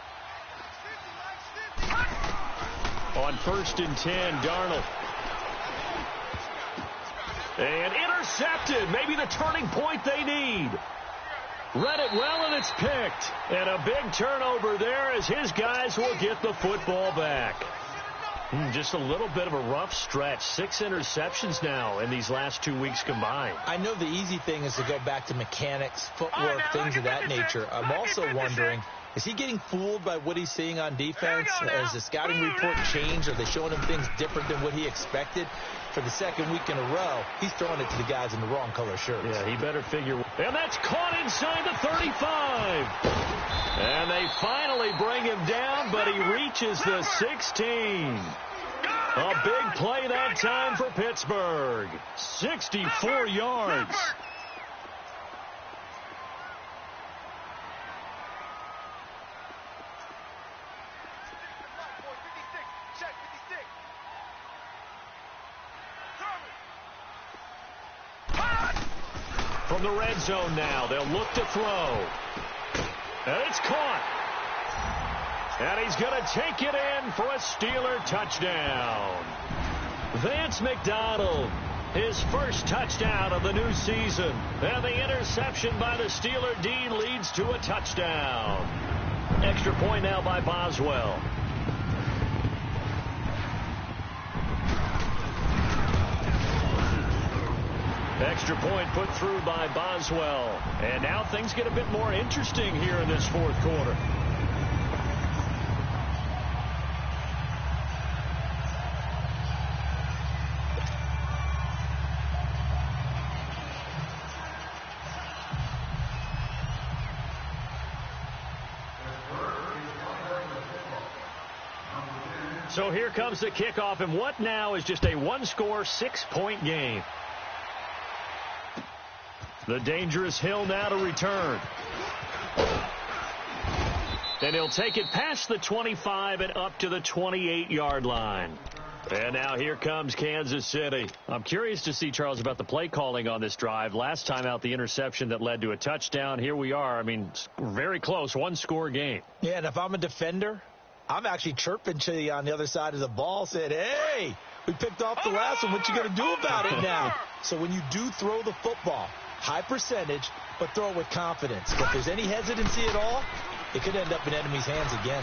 On first and 10, Darnold. And intercepted. Maybe the turning point they need. Read it well, and it's picked. And a big turnover there as his guys will get the football back. Just a little bit of a rough stretch. 6 interceptions now in these last 2 weeks combined.
I know the easy thing is to go back to mechanics, footwork, things of that nature. I'm also wondering, is he getting fooled by what he's seeing on defense? Has the scouting report changed? Are they showing him things different than what he expected? For the 2nd week in a row, he's throwing it to the guys in the wrong color shirts.
Yeah, he better figure. And that's caught inside the 35. And they finally bring him down, but he reaches the 16. A big play that time for Pittsburgh. 64 yards. from the red zone now. They'll look to throw. And it's caught. And he's going to take it in for a Steeler touchdown. Vance McDonald, his first touchdown of the new season. And the interception by the Steeler D leads to a touchdown. Extra point now by Boswell. Extra point put through by Boswell. And now things get a bit more interesting here in this fourth quarter. So here comes the kickoff, and what now is just a one-score, 6-point game. The dangerous Hill now to return. And he'll take it past the 25 and up to the 28-yard line. And now here comes Kansas City. I'm curious to see, Charles, about the play calling on this drive. Last time out, the interception that led to a touchdown. Here we are. I mean, very close, one-score game.
Yeah, and if I'm a defender, I'm actually chirping to you on the other side of the ball, saying, hey, we picked off the last one. What you going to do about it now? So when you do throw the football, high percentage, but throw it with confidence. If there's any hesitancy at all, it could end up in enemy's hands again.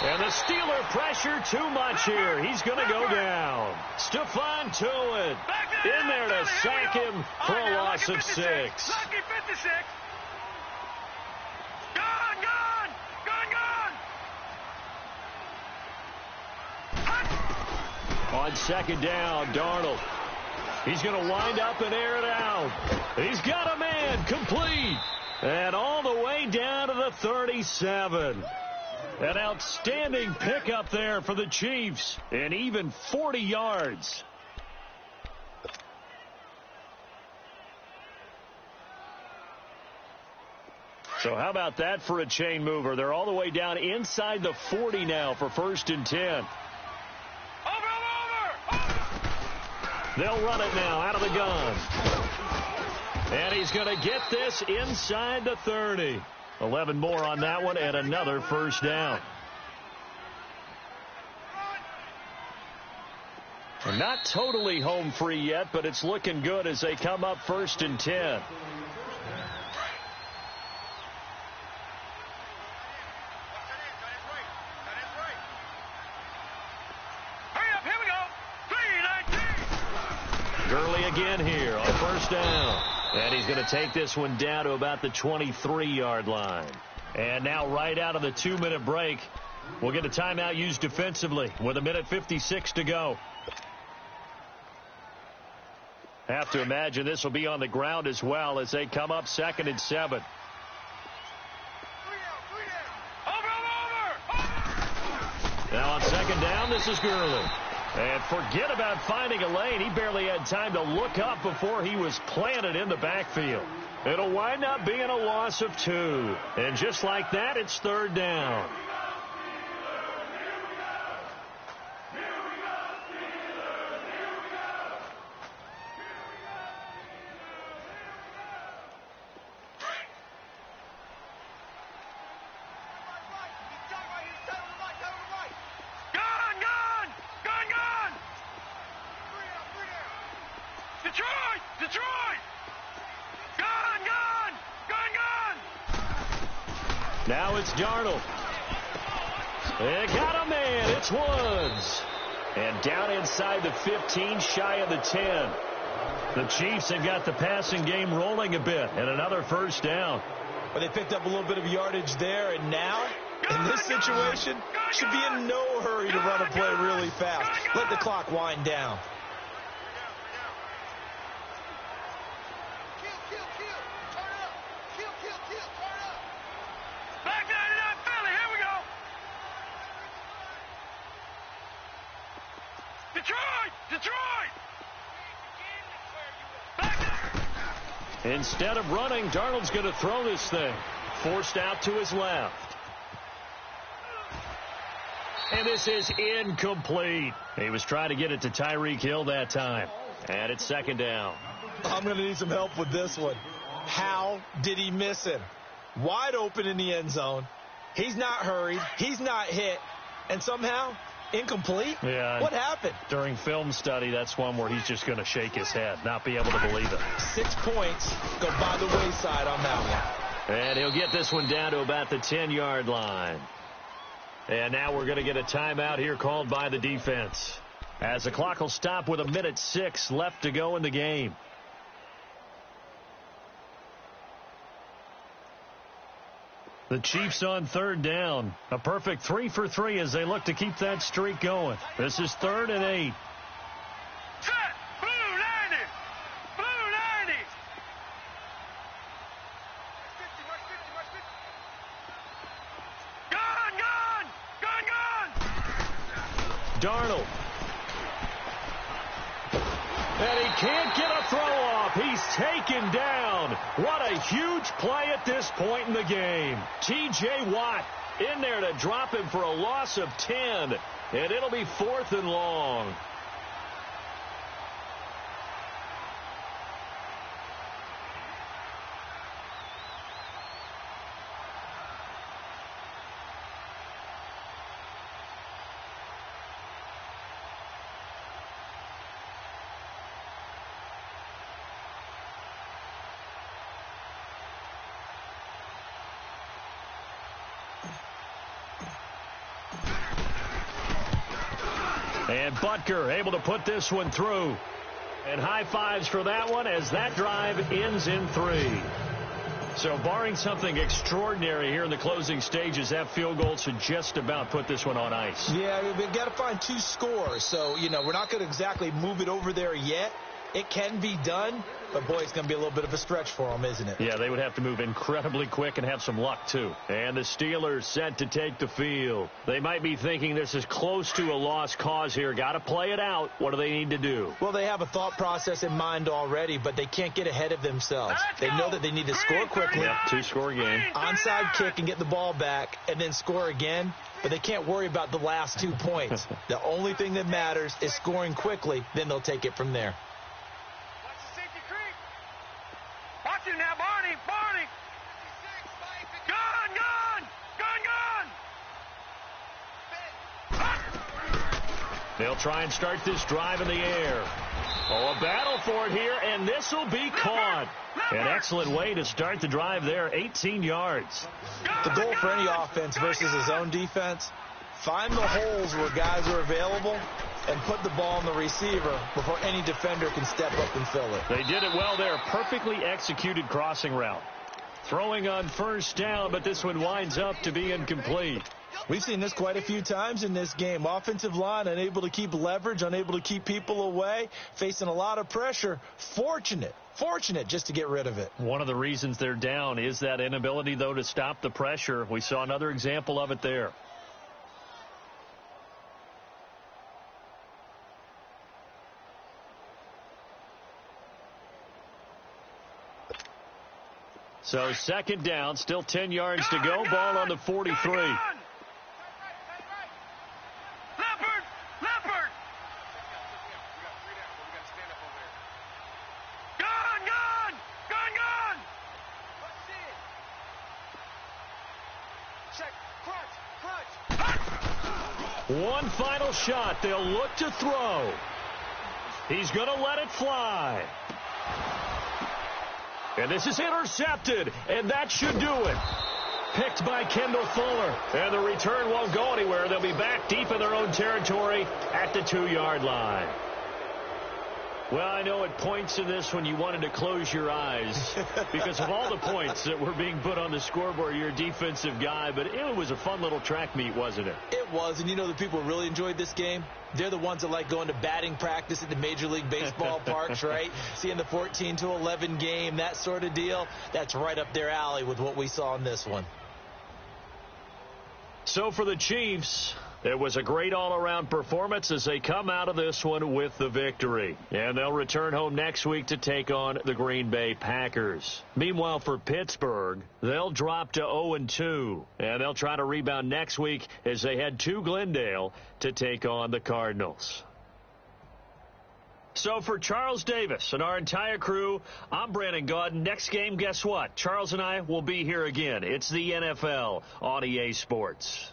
And the Steeler pressure too much here. He's going to go down. Stephon Tuitt in there to sack him for a loss of 6.
Lucky 56.
On second down, Darnold. He's going to wind up and air it out. He's got a man, complete. And all the way down to the 37. An outstanding pickup there for the Chiefs. And even 40 yards. So how about that for a chain mover? They're all the way down inside the 40 now for 1st and 10. They'll run it now out of the gun. And he's going to get this inside the 30. 11 more on that one and another first down. They're not totally home free yet, but it's looking good as they come up 1st and 10. Again here on 1st down. And he's going to take this one down to about the 23-yard line. And now right out of the 2-minute break, we'll get a timeout used defensively with 1:56 to go. Have to imagine this will be on the ground as well as they come up 2nd and 7. Now on 2nd down, this is Gurley. And forget about finding a lane. He barely had time to look up before he was planted in the backfield. It'll wind up being a loss of 2. And just like that, it's 3rd down. Now it's Darnold. They got a man. It's Woods. And down inside the 15, shy of the 10. The Chiefs have got the passing game rolling a bit. And another first down.
Well, they picked up a little bit of yardage there. And now, in this situation, should be in no hurry to run a play really fast. Let the clock wind down.
Instead of running, Darnold's going to throw this thing. Forced out to his left. And this is incomplete. He was trying to get it to Tyreek Hill that time. And it's second down.
I'm going to need some help with this one. How did he miss him? Wide open in the end zone. He's not hurried. He's not hit. And somehow, incomplete?
Yeah.
What happened?
During film study, that's one where he's just going to shake his head, not be able to believe it.
6 points go by the wayside on that one.
And he'll get this one down to about the 10-yard line. And now we're going to get a timeout here called by the defense, as the clock will stop with 1:06 left to go in the game. The Chiefs on third down. A perfect 3 for 3 as they look to keep that streak going. This is 3rd and 8.
Set! Blue 90! Blue 90! Gone, gone! Gone, gone!
Darnold. And he can't get a throw off. He's taken down. What a huge play at this point in the game. T.J. Watt in there to drop him for a loss of 10. And it'll be 4th and long. And Butker able to put this one through. And high fives for that one as that drive ends in 3. So barring something extraordinary here in the closing stages, that field goal should just about put this one on ice.
Yeah, we've got to find 2 scores. So, we're not going to exactly move it over there yet. It can be done, but, boy, it's going to be a little bit of a stretch for them, isn't it?
Yeah, they would have to move incredibly quick and have some luck, too. And the Steelers set to take the field. They might be thinking this is close to a lost cause here. Got to play it out. What do they need to do?
Well, they have a thought process in mind already, but they can't get ahead of themselves. They know that they need to score quickly.
Yep, 2-score game.
Onside kick and get the ball back and then score again. But they can't worry about the last 2 points. The only thing that matters is scoring quickly. Then they'll take it from there.
Watch it now, Barney! Barney! Gone, gone! Gone, gone!
They'll try and start this drive in the air. Oh, a battle for it here, and this will be caught. An excellent way to start the drive there, 18 yards.
The goal for any offense versus his own defense, find the holes where guys are available and put the ball in the receiver before any defender can step up and fill it.
They did it well there. Perfectly executed crossing route. Throwing on first down, but this one winds up to be incomplete.
We've seen this quite a few times in this game. Offensive line unable to keep leverage, unable to keep people away, facing a lot of pressure. Fortunate just to get rid of it.
One of the reasons they're down is that inability, though, to stop the pressure. We saw another example of it there. So second down, still 10 yards to go. Ball on the 43.
Leopard! Leopard! Gone, gone! Gone, gone!
Check. Crunch.
One final shot. They'll look to throw. He's going to let it fly. And this is intercepted, and that should do it. Picked by Kendall Fuller. And the return won't go anywhere. They'll be back deep in their own territory at the 2-yard line. Well, I know at points in this when you wanted to close your eyes because of all the points that were being put on the scoreboard. You're a defensive guy, but it was a fun little track meet, wasn't it?
It was, and the people who really enjoyed this game? They're the ones that like going to batting practice at the Major League Baseball parks, right? Seeing the 14-11 game, that sort of deal. That's right up their alley with what we saw in this one.
So for the Chiefs, it was a great all-around performance as they come out of this one with the victory. And they'll return home next week to take on the Green Bay Packers. Meanwhile, for Pittsburgh, they'll drop to 0-2. And they'll try to rebound next week as they head to Glendale to take on the Cardinals. So for Charles Davis and our entire crew, I'm Brandon Gaudin. Next game, guess what? Charles and I will be here again. It's the NFL on EA Sports.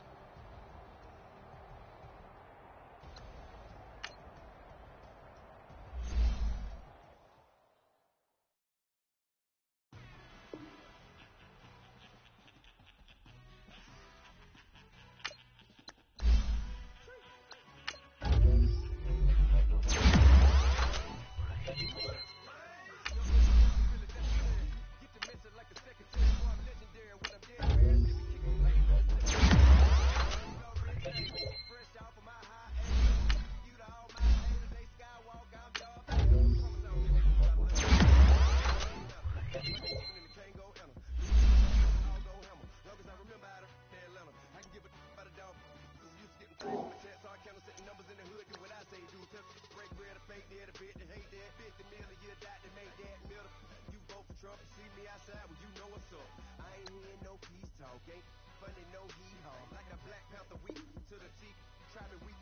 Funny, no hee-haw. Like a Black Panther weak to the teeth. Try me weak.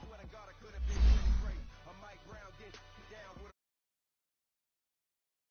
What I got, I could have been.